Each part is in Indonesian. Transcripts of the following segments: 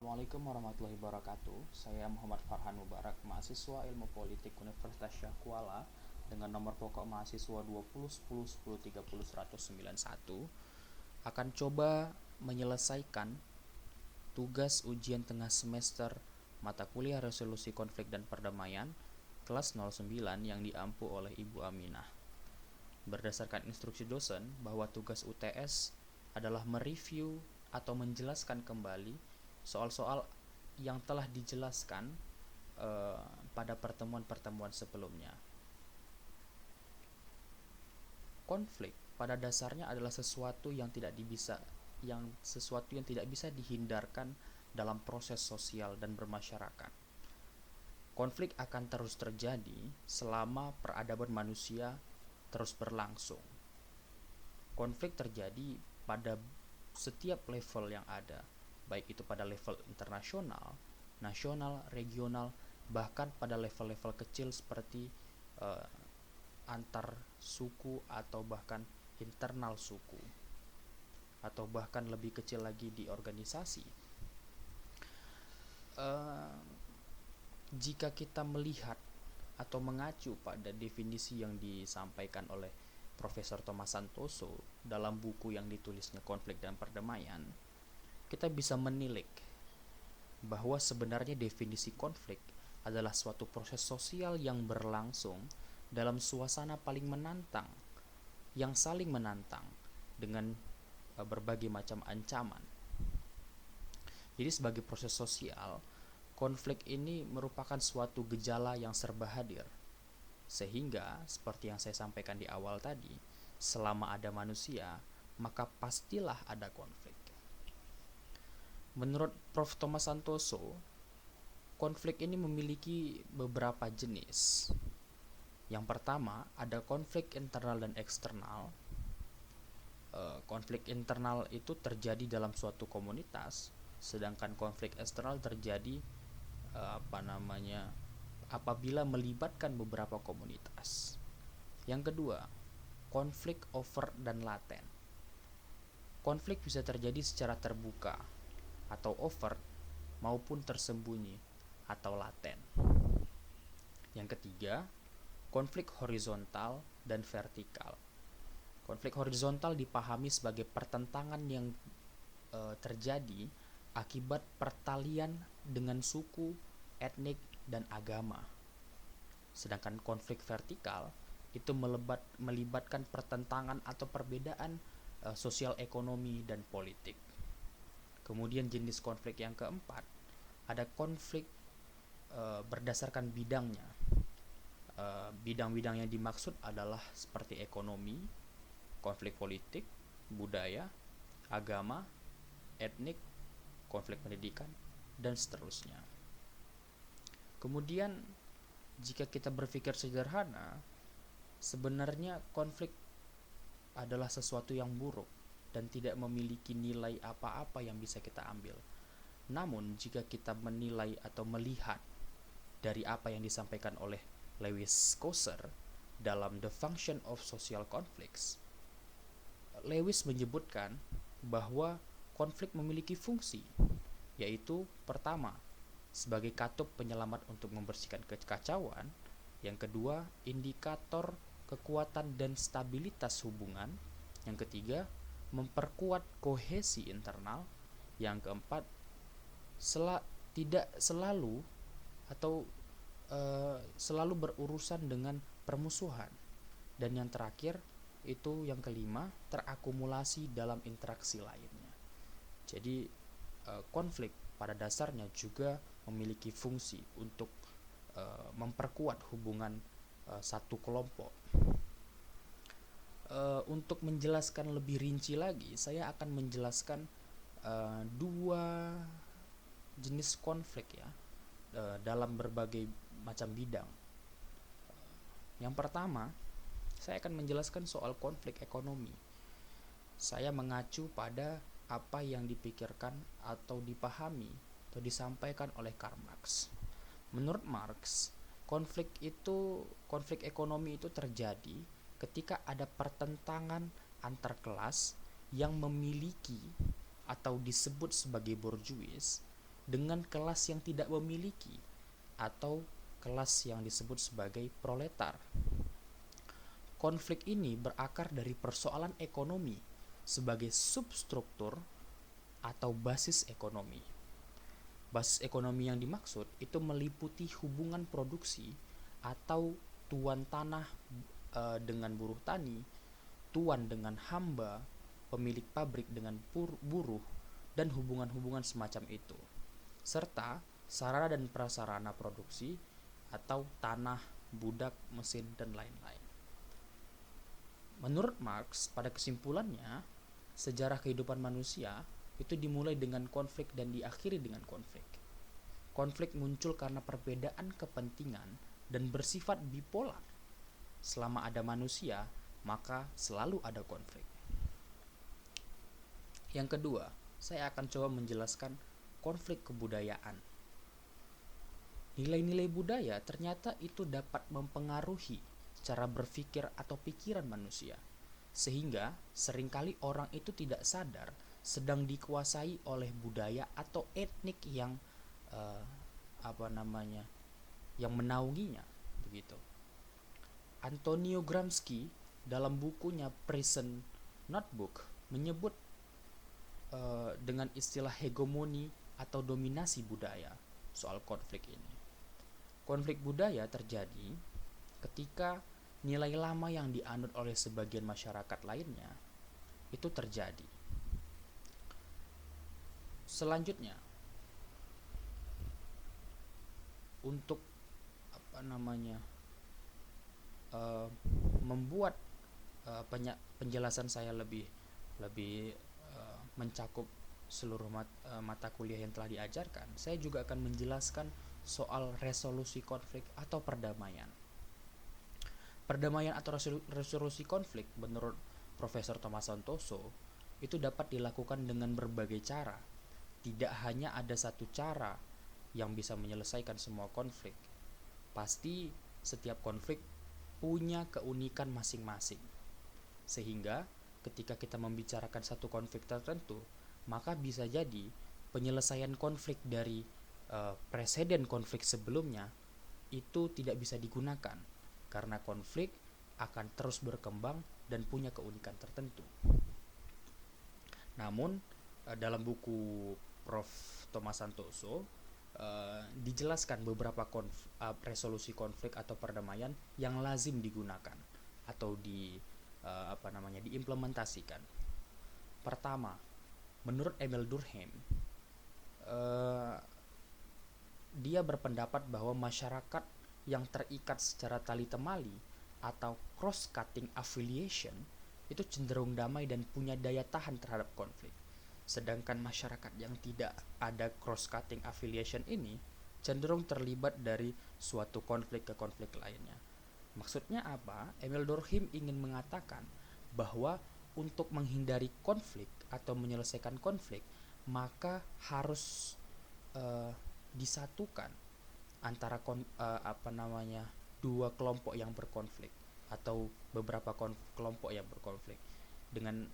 Assalamualaikum warahmatullahi wabarakatuh. Saya Muhammad Farhan Mubarak, mahasiswa Ilmu Politik Universitas Syahkuala dengan nomor pokok mahasiswa 201010300191 akan coba menyelesaikan tugas ujian tengah semester mata kuliah resolusi konflik dan perdamaian kelas 09 yang diampu oleh Ibu Aminah. Berdasarkan instruksi dosen bahwa tugas UTS adalah mereview atau menjelaskan kembali soal-soal yang telah dijelaskan pada pertemuan-pertemuan sebelumnya. Konflik pada dasarnya adalah sesuatu yang tidak bisa dihindarkan dalam proses sosial dan bermasyarakat. Konflik akan terus terjadi selama peradaban manusia terus berlangsung. Konflik terjadi pada setiap level yang ada, baik itu pada level internasional, nasional, regional, bahkan pada level-level kecil seperti antar suku atau bahkan internal suku, atau bahkan lebih kecil lagi di organisasi. Jika kita melihat atau mengacu pada definisi yang disampaikan oleh Profesor Thomas Santoso dalam buku yang ditulisnya Konflik dan Perdamaian, kita bisa menilik bahwa sebenarnya definisi konflik adalah suatu proses sosial yang berlangsung dalam suasana paling menantang, yang saling menantang dengan berbagai macam ancaman. Jadi sebagai proses sosial, konflik ini merupakan suatu gejala yang serba hadir. Sehingga, seperti yang saya sampaikan di awal tadi, selama ada manusia, maka pastilah ada konflik. Menurut Prof. Thomas Santoso, konflik ini memiliki beberapa jenis. Yang pertama, ada konflik internal dan eksternal. Konflik internal itu terjadi dalam suatu komunitas, sedangkan konflik eksternal terjadi apabila melibatkan beberapa komunitas. Yang kedua, konflik overt dan laten. Konflik bisa terjadi secara terbuka atau overt maupun tersembunyi atau laten. Yang ketiga, konflik horizontal dan vertikal. Konflik horizontal dipahami sebagai pertentangan yang terjadi akibat pertalian dengan suku, etnik, dan agama. Sedangkan konflik vertikal itu melibatkan pertentangan atau perbedaan sosial ekonomi dan politik. Kemudian jenis konflik yang keempat, ada konflik berdasarkan bidangnya. Bidang-bidang yang dimaksud adalah seperti ekonomi, konflik politik, budaya, agama, etnik, konflik pendidikan, dan seterusnya. Kemudian jika kita berpikir sederhana, sebenarnya konflik adalah sesuatu yang buruk dan tidak memiliki nilai apa-apa yang bisa kita ambil. Namun jika kita menilai atau melihat dari apa yang disampaikan oleh Lewis Coser dalam The Function of Social Conflicts, Lewis menyebutkan bahwa konflik memiliki fungsi, yaitu pertama, sebagai katup penyelamat untuk membersihkan kekacauan. Yang kedua, indikator kekuatan dan stabilitas hubungan. Yang ketiga, memperkuat kohesi internal. Yang keempat, tidak selalu atau selalu berurusan dengan permusuhan. Dan yang terakhir, itu yang kelima, terakumulasi dalam interaksi lainnya. Jadi konflik pada dasarnya juga memiliki fungsi untuk memperkuat hubungan satu kelompok. Untuk menjelaskan lebih rinci lagi, saya akan menjelaskan dua jenis konflik ya dalam berbagai macam bidang. Yang pertama, saya akan menjelaskan soal konflik ekonomi. Saya mengacu pada apa yang dipikirkan atau dipahami atau disampaikan oleh Karl Marx. Menurut Marx, konflik ekonomi itu terjadi ketika ada pertentangan antar kelas yang memiliki atau disebut sebagai bourgeois dengan kelas yang tidak memiliki atau kelas yang disebut sebagai proletar. Konflik ini berakar dari persoalan ekonomi sebagai substruktur atau basis ekonomi. Basis ekonomi yang dimaksud itu meliputi hubungan produksi atau tuan tanah dengan buruh tani, tuan dengan hamba, pemilik pabrik dengan buruh, dan hubungan-hubungan semacam itu, serta sarana dan prasarana produksi atau tanah, budak, mesin, dan lain-lain. Menurut Marx, pada kesimpulannya, sejarah kehidupan manusia itu dimulai dengan konflik dan diakhiri dengan konflik. Konflik muncul karena perbedaan kepentingan dan bersifat bipolar. Selama ada manusia, maka selalu ada konflik. Yang kedua, saya akan coba menjelaskan konflik kebudayaan. Nilai-nilai budaya ternyata itu dapat mempengaruhi cara berpikir atau pikiran manusia, sehingga seringkali orang itu tidak sadar sedang dikuasai oleh budaya atau etnik yang yang menaunginya, begitu. Antonio Gramsci dalam bukunya Prison Notebook menyebut dengan istilah hegemoni atau dominasi budaya soal konflik ini. Konflik budaya terjadi ketika nilai lama yang dianut oleh sebagian masyarakat lainnya itu terjadi. Selanjutnya, untuk membuat penjelasan saya lebih mencakup seluruh mata kuliah yang telah diajarkan, saya juga akan menjelaskan soal resolusi konflik atau perdamaian. Perdamaian atau resolusi konflik menurut Profesor Thomas Santoso itu dapat dilakukan dengan berbagai cara. Tidak hanya ada satu cara yang bisa menyelesaikan semua konflik. Pasti setiap konflik punya keunikan masing-masing. Sehingga ketika kita membicarakan satu konflik tertentu, maka bisa jadi penyelesaian konflik dari preseden konflik sebelumnya itu tidak bisa digunakan karena konflik akan terus berkembang dan punya keunikan tertentu. Namun dalam buku Prof. Thomas Santoso dijelaskan beberapa resolusi konflik atau perdamaian yang lazim digunakan atau diimplementasikan. Pertama, menurut Emil Durkheim, dia berpendapat bahwa masyarakat yang terikat secara tali temali atau cross-cutting affiliation itu cenderung damai dan punya daya tahan terhadap konflik. Sedangkan masyarakat yang tidak ada cross-cutting affiliation ini cenderung terlibat dari suatu konflik ke konflik lainnya. Maksudnya apa? Emil Durkheim ingin mengatakan bahwa untuk menghindari konflik atau menyelesaikan konflik, maka harus disatukan antara dua kelompok yang berkonflik atau beberapa kelompok yang berkonflik dengan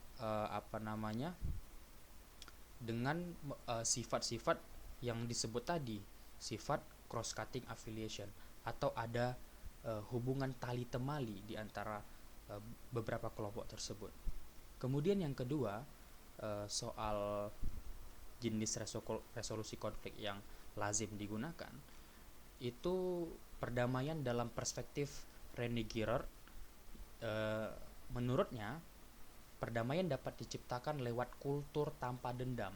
sifat-sifat yang disebut tadi, sifat cross-cutting affiliation atau ada hubungan tali temali di antara beberapa kelompok tersebut. Kemudian yang kedua, soal jenis resolusi konflik yang lazim digunakan, itu perdamaian dalam perspektif René Girard. Menurutnya, perdamaian dapat diciptakan lewat kultur tanpa dendam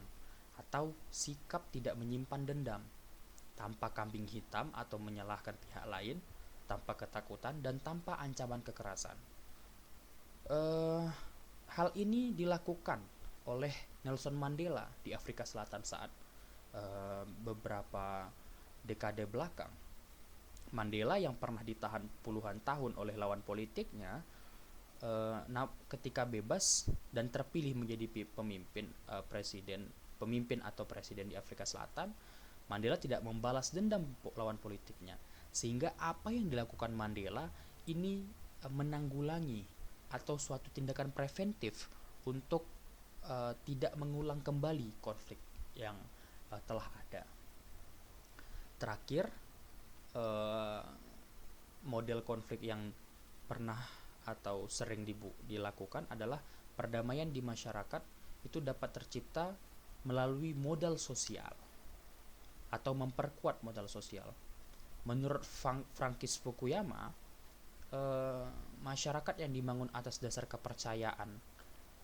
atau sikap tidak menyimpan dendam, tanpa kambing hitam atau menyalahkan pihak lain, tanpa ketakutan dan tanpa ancaman kekerasan. Hal ini dilakukan oleh Nelson Mandela di Afrika Selatan saat beberapa dekade belakang. Mandela yang pernah ditahan puluhan tahun oleh lawan politiknya, ketika bebas dan terpilih menjadi pemimpin atau presiden di Afrika Selatan, Mandela tidak membalas dendam lawan politiknya, sehingga apa yang dilakukan Mandela ini menanggulangi atau suatu tindakan preventif untuk tidak mengulang kembali konflik yang telah ada. Terakhir, eh, model konflik yang pernah atau sering dilakukan adalah perdamaian di masyarakat itu dapat tercipta melalui modal sosial atau memperkuat modal sosial. Menurut Francis Fukuyama, masyarakat yang dibangun atas dasar kepercayaan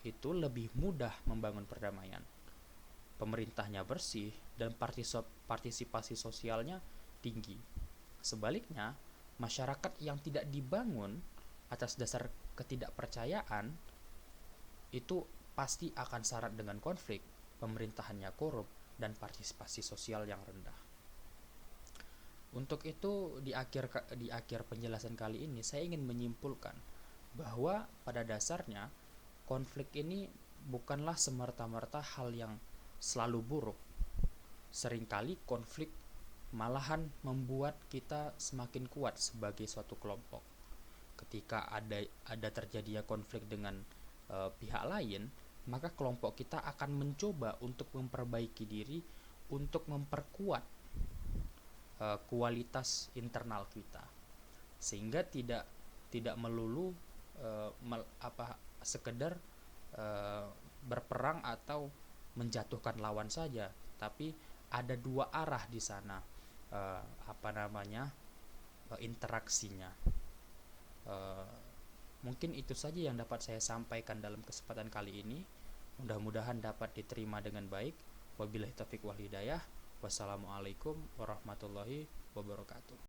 itu lebih mudah membangun perdamaian. Pemerintahnya bersih dan partisipasi sosialnya tinggi. Sebaliknya, masyarakat yang tidak dibangun atas dasar ketidakpercayaan itu pasti akan syarat dengan konflik, pemerintahannya korup, dan partisipasi sosial yang rendah. Untuk itu, di akhir penjelasan kali ini saya ingin menyimpulkan bahwa pada dasarnya konflik ini bukanlah semerta-merta hal yang selalu buruk. Seringkali konflik malahan membuat kita semakin kuat sebagai suatu kelompok. Ketika ada terjadinya konflik dengan pihak lain, maka kelompok kita akan mencoba untuk memperbaiki diri, untuk memperkuat kualitas internal kita, sehingga tidak melulu sekedar berperang atau menjatuhkan lawan saja, tapi ada dua arah di sana interaksinya. Mungkin itu saja yang dapat saya sampaikan dalam kesempatan kali ini. Mudah-mudahan dapat diterima dengan baik. Wabillahi taufiq wal hidayah. Wassalamualaikum warahmatullahi wabarakatuh.